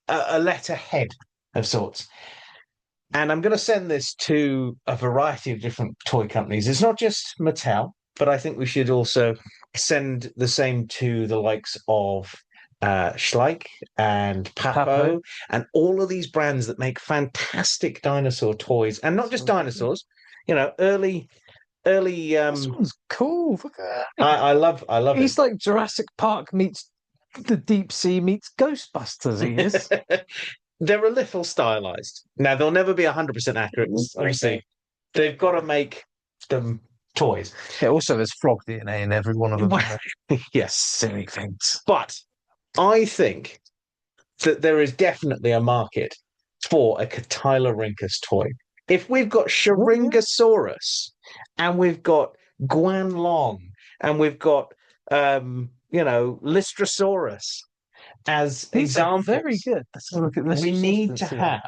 letterhead of sorts. And I'm going to send this to a variety of different toy companies. It's not just Mattel, but I think we should also send the same to the likes of Schleich and Papo and all of these brands that make fantastic dinosaur toys, and not just dinosaurs. Early. This one's cool. Look at that. I love He's like Jurassic Park meets the deep sea meets Ghostbusters. He is. They're a little stylized. Now they'll never be 100% accurate. Obviously, they've got to make them toys. Yeah. Also, there's frog DNA in every one of them. Yes, Silly things. but I think that there is definitely a market for a Cotylorhynchus toy. If we've got Sharingosaurus and we've got Guanlong and we've got Lystrosaurus as examples, very good. Let's have a look at this. We need to have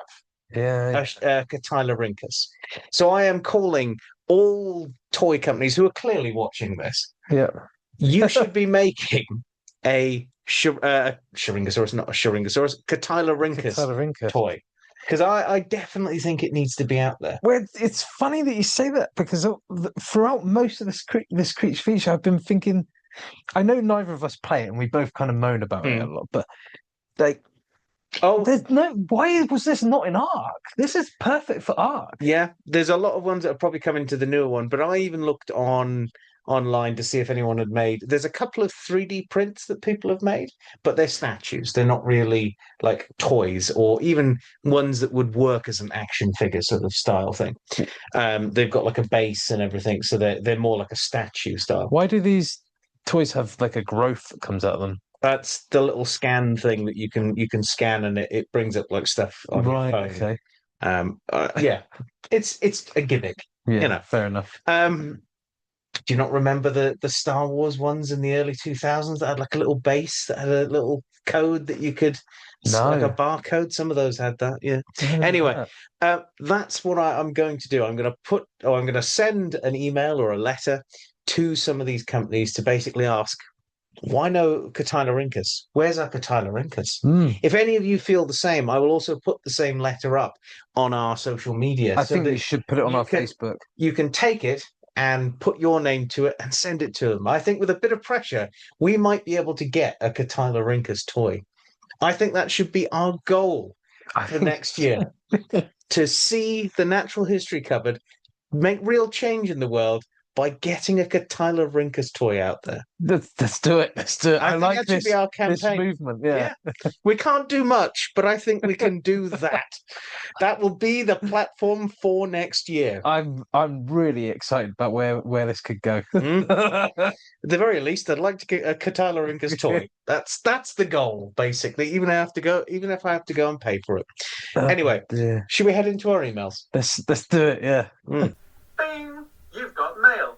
a Cotylorhynchus. So I am calling all toy companies who are clearly watching this. Yeah, you should be making a Sharingosaurus, not a Sharingosaurus, Cotylorhynchus toy. Because I definitely think it needs to be out there. Well, it's funny that you say that because throughout most of this creature feature, I've been thinking. I know neither of us play it, and we both kind of moan about it a lot. But there's why was this not in Ark? This is perfect for Ark. Yeah, there's a lot of ones that are probably coming to the newer one. But I even looked online to see if anyone had made. There's a couple of 3D prints that people have made, but they're statues. They're not really like toys or even ones that would work as an action figure sort of style thing. They've got like a base and everything, so they're more like a statue style. Why do these toys have like a growth that comes out of them? That's the little scan thing that you can scan and it brings up like stuff on your phone. Okay. Yeah, it's a gimmick. Yeah, fair enough. Do you not remember the Star Wars ones in the early 2000s that had like a little base that had a little code that you could like a barcode? Some of those had that. Yeah. Anyway, that's what I'm going to do. I'm going to send an email or a letter to some of these companies to basically ask, why no Cotylorhynchus? Where's our Cotylorhynchus? If any of you feel the same, I will also put the same letter up on our social media. I think we should put it on our Facebook. You can take it and put your name to it and send it to them. I think with a bit of pressure, we might be able to get a Cotylorhynchus toy. I think that should be our goal for next year, to see the Natural History Cupboard make real change in the world by getting a Cotylorhynchus toy out there. Let's do it. Let's do it. I like that should be our campaign. This movement. Yeah. We can't do much, but I think we can do that. That will be the platform for next year. I'm really excited about where this could go. At the very least, I'd like to get a Cotylorhynchus toy. That's the goal, basically. Even if I have to go and pay for it. Anyway, should we head into our emails? Let's do it. Yeah. Bing! You've got mail.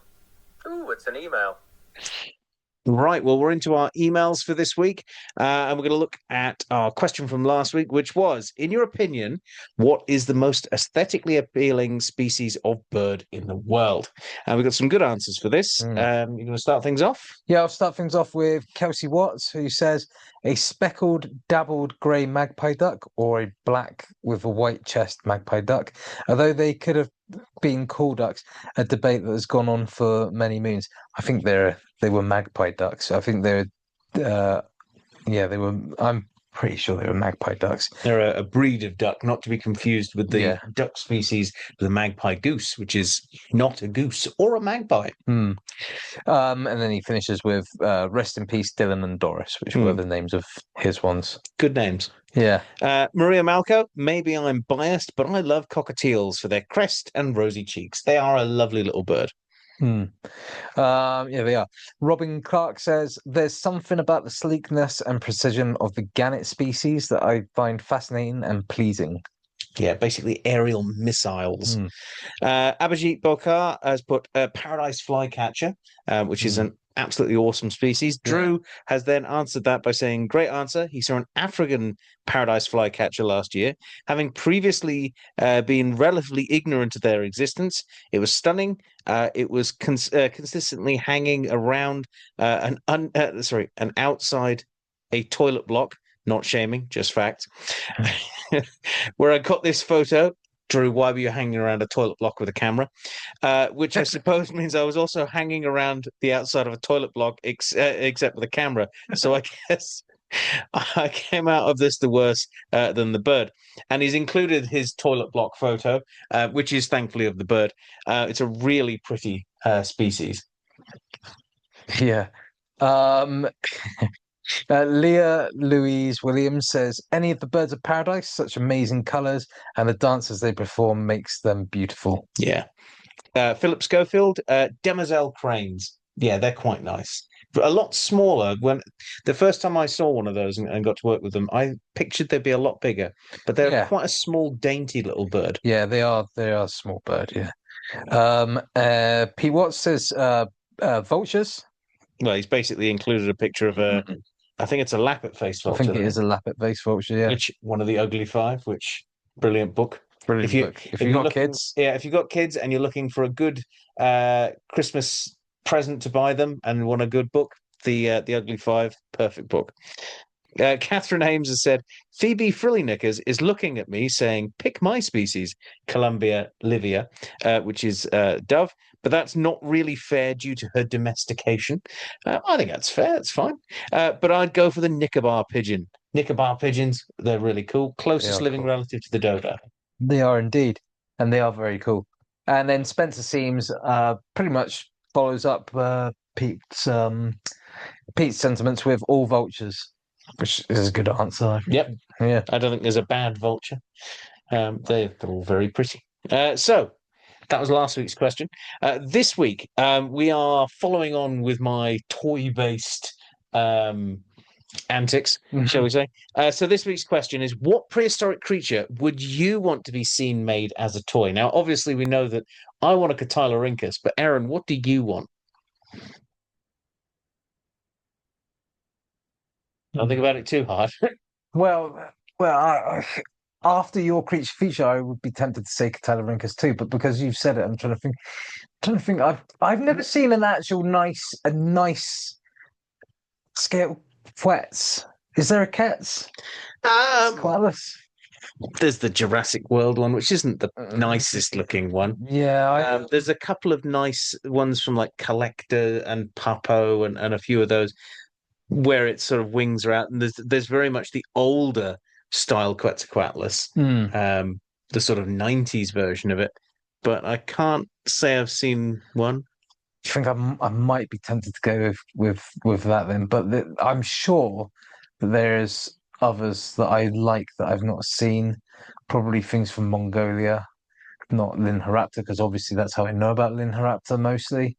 Ooh, it's an email. Right, well, we're into our emails for this week, and we're going to look at our question from last week, which was, in your opinion, what is the most aesthetically appealing species of bird in the world? And we've got some good answers for this. You're going to start things off? Yeah, I'll start things off with Kelsey Watts, who says a speckled, dabbled grey magpie duck or a black with a white chest magpie duck. Although they could have been call ducks, a debate that has gone on for many moons. I think they were magpie ducks. I think they were, they were. I'm pretty sure they were magpie ducks. They're a breed of duck, not to be confused with the duck species, the magpie goose, which is not a goose or a magpie. And then he finishes with rest in peace, Dylan and Doris, which were the names of his ones. Good names. Yeah. Maria Malco, maybe I'm biased, but I love cockatiels for their crest and rosy cheeks. They are a lovely little bird. Yeah, they are. Robin Clark says there's something about the sleekness and precision of the gannet species that I find fascinating and pleasing. Yeah, basically aerial missiles. Abhijit Bokar has put paradise flycatcher, which is an absolutely awesome species. Drew has then answered that by saying, great answer. He saw an African paradise flycatcher last year, having previously been relatively ignorant of their existence. It was stunning. It was consistently hanging around an outside a toilet block. Not shaming, just fact. Where I got this photo, Drew, why were you hanging around a toilet block with a camera? Which I suppose means I was also hanging around the outside of a toilet block, except with a camera. So I guess I came out of this the worse than the bird. And he's included his toilet block photo, which is thankfully of the bird. It's a really pretty species. Yeah. Leah Louise Williams says any of the birds of paradise, such amazing colours, and the dances they perform makes them beautiful. Yeah. Philip Schofield, demoiselle cranes. Yeah, they're quite nice. But a lot smaller. When the first time I saw one of those and got to work with them, I pictured they'd be a lot bigger. But they're quite a small, dainty little bird. Yeah, they are. They are a small bird. Yeah. Pete Watts says vultures. Well, he's basically included a picture of a. I think it's a lappet-faced vulture. I think it is a lappet-faced vulture. Yeah. Which one of the Ugly Five? Which brilliant book. Brilliant book. If you've got kids, if you've got kids and you're looking for a good Christmas present to buy them and want a good book, the Ugly Five, perfect book. Catherine Ames has said Phoebe Frillyknickers is looking at me saying, "Pick my species, Columbia livia," which is dove. But that's not really fair due to her domestication. I think that's fair. That's fine. But I'd go for the Nicobar pigeon. Nicobar pigeons, they're really cool. Closest living relative to the dodo. They are indeed, and they are very cool. And then Spencer Seams pretty much follows up Pete's sentiments with all vultures, which is a good answer. Yep. Yeah. I don't think there's a bad vulture. They're all very pretty. So that was last week's question. This week, we are following on with my toy-based antics, shall we say. So this week's question is, what prehistoric creature would you want to be seen made as a toy? Now, obviously, we know that I want a Cotylorhynchus, but Aaron, what do you want? Don't think about it too hard. Well, after your creature feature, I would be tempted to say Cotylorhynchus too, but because you've said it, I'm trying to think. I've never seen an actual nice scale Quetz. Is there a Quetz? There's the Jurassic World one, which isn't the nicest looking one. Yeah, there's a couple of nice ones from like Collector and Papo and a few of those where its sort of wings are out, and there's very much the older style Quetzalcoatlus, the sort of 90s version of it, but I can't say I've seen one. I think I might be tempted to go with that then, but I'm sure that there's others that I like that I've not seen. Probably things from Mongolia, not Linharaptor, because obviously that's how I know about Linharaptor mostly.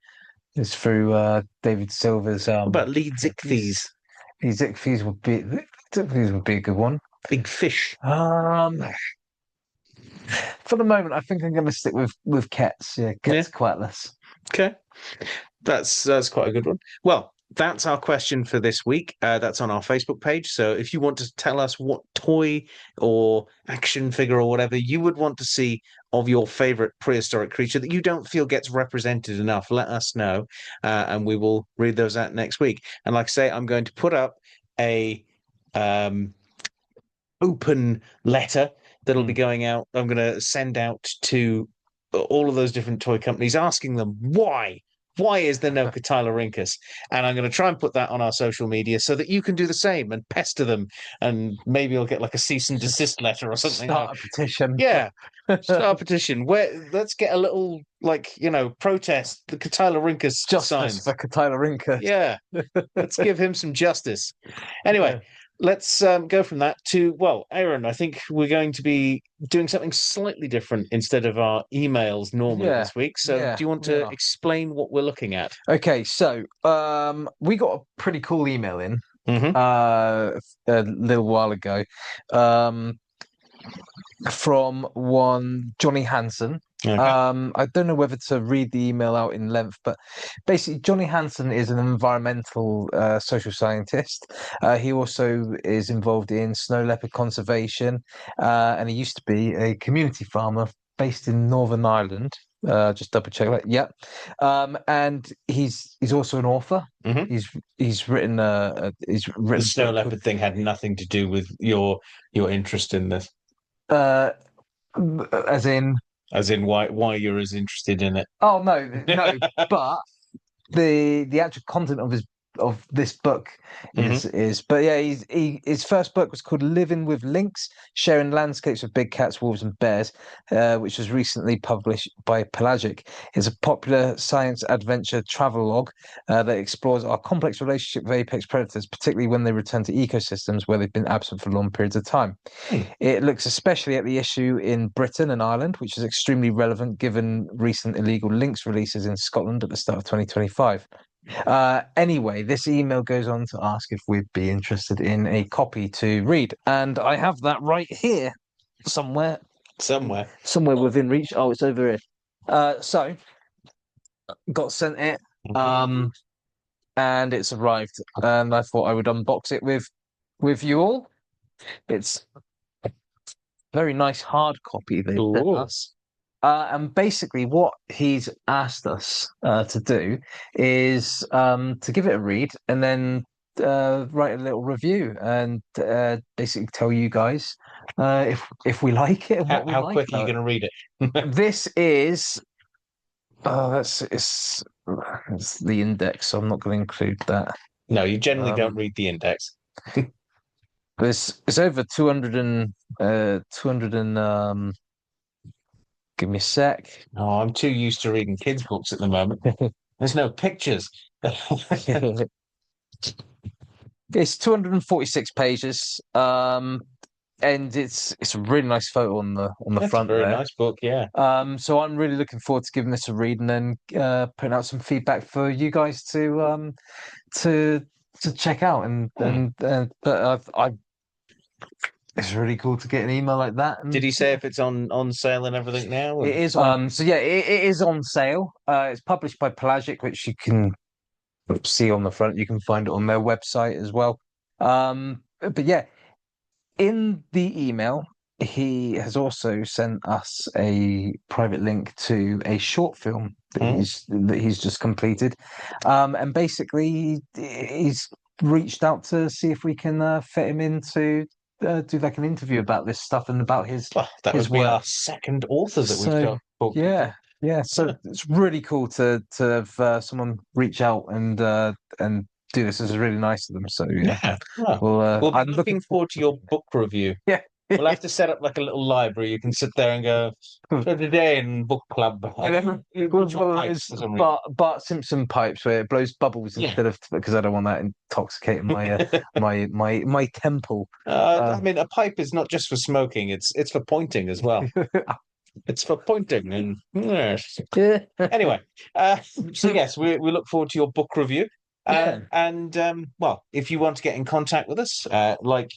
Is through David Silver's. What about Leedzichthys? Leedzichthys would be a good one. Big fish. For the moment, I think I'm going to stick with Quetz. Yeah, Quetzalcoatlus. Okay, that's quite a good one. Well, that's our question for this week. That's on our Facebook page. So if you want to tell us what toy or action figure or whatever you would want to see of your favorite prehistoric creature that you don't feel gets represented enough, let us know, and we will read those out next week. And like I say, I'm going to put up a open letter that'll be going out. I'm going to send out to all of those different toy companies asking them why. Why is there no Cotylorhynchus? And I'm going to try and put that on our social media so that you can do the same and pester them. And maybe you'll get like a cease and desist letter or something. Start a petition. Yeah, start a petition. Let's get a little, protest the Cotylorhynchus Justice signs. for Cotylorhynchus. Yeah, let's give him some justice. Anyway, let's go from that to, Aaron, I think we're going to be doing something slightly different instead of our emails normally this week. So do you want to explain what we're looking at? Okay, so we got a pretty cool email in a little while ago from one Johnny Hansen. Okay. I don't know whether to read the email out in length, but basically Johnny Hansen is an environmental social scientist. He also is involved in snow leopard conservation, and he used to be a community farmer based in Northern Ireland. Just double check that. Yeah, and he's also an author. He's written the snow leopard thing had nothing to do with your interest in this. As in why you're as interested in it. Oh no, but the actual content of this book is but yeah, his first book was called Living with Lynx, Sharing Landscapes of Big Cats, Wolves and Bears, which was recently published by Pelagic. It's a popular science adventure travelogue that explores our complex relationship with apex predators, particularly when they return to ecosystems where they've been absent for long periods of time. It looks especially at the issue in Britain and Ireland, which is extremely relevant given recent illegal lynx releases in Scotland at the start of 2025. Anyway, this email goes on to ask if we'd be interested in a copy to read, and I have that right here somewhere within reach. Oh, it's over here. So got sent it, and it's arrived, and I thought I would unbox it with you all. It's a very nice hard copy they sent us. And basically what he's asked us to do is to give it a read and then write a little review and basically tell you guys if we like it and what we like. How quick are you going to read it? This is it's the index, so I'm not going to include that. No, you generally don't read the index. It's over 200 and give me a sec. Oh, I'm too used to reading kids' books at the moment. There's no pictures. It's 246 pages, and it's a really nice photo on the front. Very nice book, yeah. So I'm really looking forward to giving this a read and then putting out some feedback for you guys to check out. But it's really cool to get an email like that. Did he say if it's on sale and everything now? It is. So yeah, it is on sale. It's published by Pelagic, which you can see on the front. You can find it on their website as well. But yeah, in the email, he has also sent us a private link to a short film that he's just completed, and basically he's reached out to see if we can fit him in to do like an interview about this stuff and about his that his would be work. our second author that we've got. Yeah. So it's really cool to have someone reach out and do this. This is really nice of them. So yeah. Well, I'm looking forward to your book review. Yeah. We'll have to set up like a little library. You can sit there and go, so today in book club. Bart Simpson pipes where it blows bubbles instead of, because I don't want that intoxicating my my temple. I mean, a pipe is not just for smoking; it's for pointing as well. It's for pointing, and yes. Anyway, so yes, we look forward to your book review. If you want to get in contact with us, like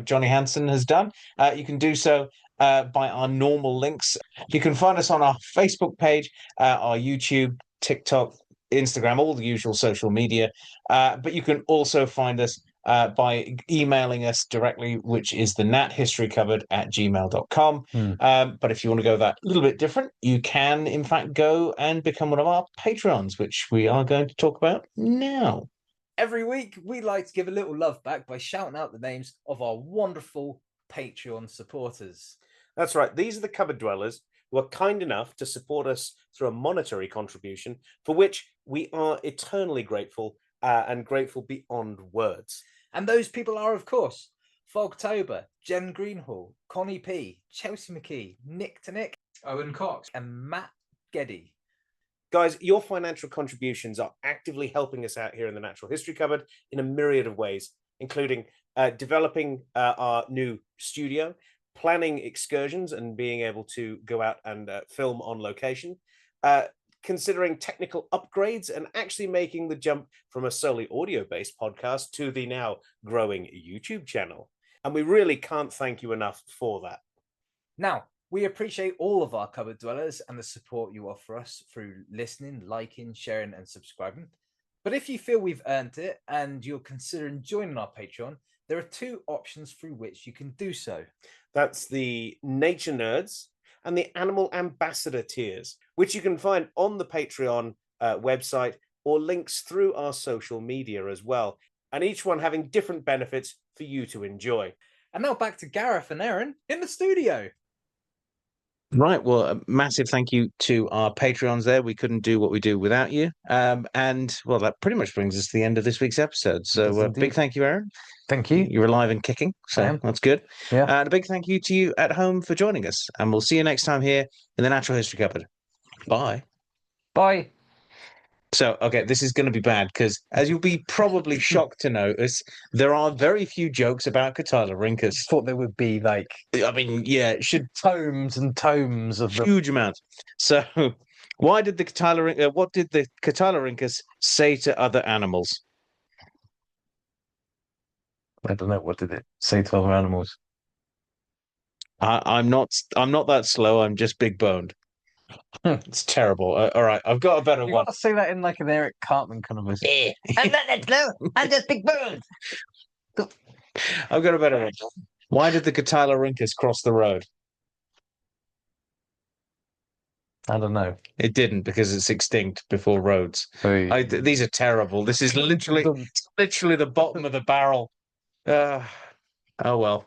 Johnny Hansen has done, you can do so by our normal links. You can find us on our Facebook page, our YouTube, TikTok, Instagram, all the usual social media. But you can also find us by emailing us directly, which is the nathistorykupboard@gmail.com. But if you want to go that little bit different, you can, in fact, go and become one of our Patreons, which we are going to talk about now. Every week, we like to give a little love back by shouting out the names of our wonderful Patreon supporters. That's right. These are the cupboard dwellers who are kind enough to support us through a monetary contribution, for which we are eternally grateful and grateful beyond words. And those people are, of course, Fogtober, Jen Greenhall, Connie P, Chelsea McKee, Nick to Nick, Owen Cox, and Matt Geddy. Guys, your financial contributions are actively helping us out here in the Natural History Cupboard in a myriad of ways, including developing our new studio, planning excursions and being able to go out and film on location, considering technical upgrades and actually making the jump from a solely audio-based podcast to the now growing YouTube channel. And we really can't thank you enough for that. Now, we appreciate all of our cupboard dwellers and the support you offer us through listening, liking, sharing, and subscribing. But if you feel we've earned it and you're considering joining our Patreon, there are two options through which you can do so. That's the Nature Nerds and the Animal Ambassador tiers, which you can find on the Patreon website or links through our social media as well, and each one having different benefits for you to enjoy. And now back to Gareth and Erin in the studio. Right. Well, a massive thank you to our Patreons there. We couldn't do what we do without you. And, well, that pretty much brings us to the end of this week's episode. So big thank you, Aaron. Thank you. You're alive and kicking, so that's good. Yeah. And a big thank you to you at home for joining us. And we'll see you next time here in the Natural History Cupboard. Bye. Bye. So, okay, this is going to be bad because, as you'll be probably shocked to notice, there are very few jokes about Cotylorhynchus. Thought there would be like, I mean, yeah, it should tomes and tomes of them. huge amount. So, what did the Cotylorhynchus say to other animals? I don't know. What did it say to other animals? I'm not that slow. I'm just big boned. It's terrible. All right, I've got a better You one. got to say that in like an Eric Cartman kind of voice. I'm not that slow. I'm just big bird. I've got a better one. Why did the Cotylorhynchus cross the road? I don't know. It didn't, because it's extinct before roads. These are terrible. This is literally the bottom of the barrel. Oh well.